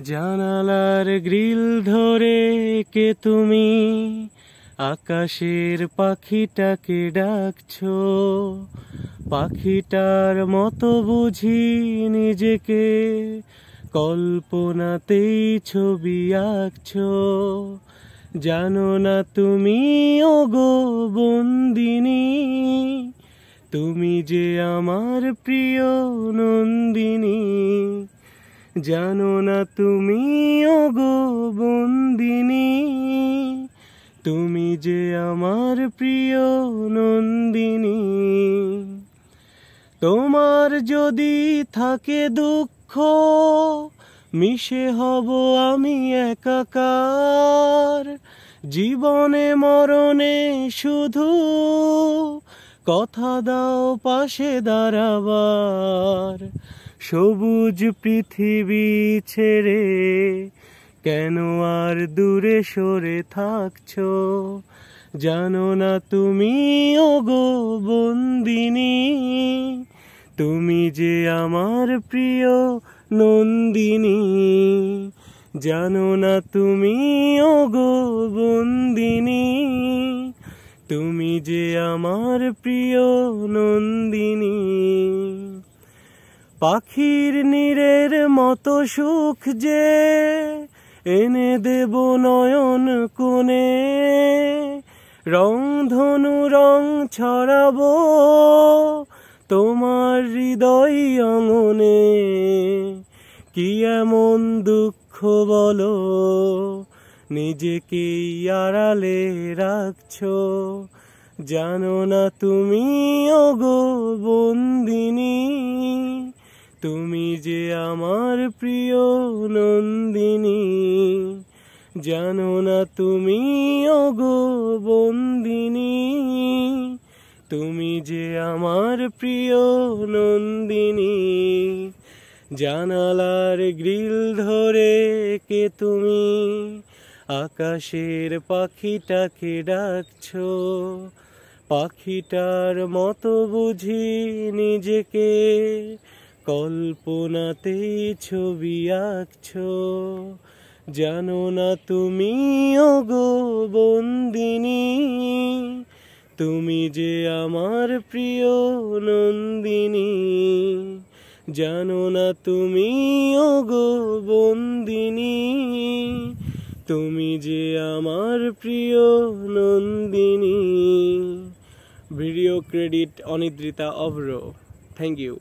জানালার গ্রিল ধরে কে তুমি আকাশের পাখিটাকে ডাকছো, পাখিটার মতো বুঝি নিজেকে কল্পনাতেই ছবি আঁকছো। জানো না তুমি ওগো বন্দিনী, তুমি যে আমার প্রিয় নন্দিনী। জানো না তুমি ওগো বন্দিনী, তুমি যে আমার প্রিয় নন্দিনী। তোমার যদি থাকে দুঃখ মিশে হব আমি একাকার, জীবনে মরণে শুধু কথা দাও পাশে দাঁড়াবার। সবুজ পৃথিবী ছেড়ে কেন আর দূরে সরে থাকছো, জানো না তুমি ওগো বন্দিনী, তুমি যে আমার প্রিয় নন্দিনী। জানো না তুমি ওগো বন্দিনী, তুমি যে আমার প্রিয় নন্দিনী। পাখির নীড়ের মতো সুখ যে এনে দেব নয়ন কোণে, রংধনু রং ছড়াবো তোমার হৃদয় অঙ্গনে। কি এমন দুঃখ বলো নিজেকেই আড়ালে রাখছো, জানো না তুমি ওগো বন্দিনী, তুমি যে আমার প্রিয় নন্দিনী। জানো না তুমি ওগো বন্দিনী, তুমি যে আমার প্রিয় নন্দিনী। জানালার গ্রিল ধরে কে তুমি আকাশের পাখিটাকে ডাকছো, পাখিটার মতো বুঝি নিজেকে কল্পনাতেই ছবি আঁকছো। জানো না তুমি ওগো বন্দিনী, তুমি যে আমার প্রিয় নন্দিনী। জানো না তুমি ওগো বন্দিনী, তুমি যে আমার প্রিয় Nandini. Video credit Anidrita Abhra. Thank you.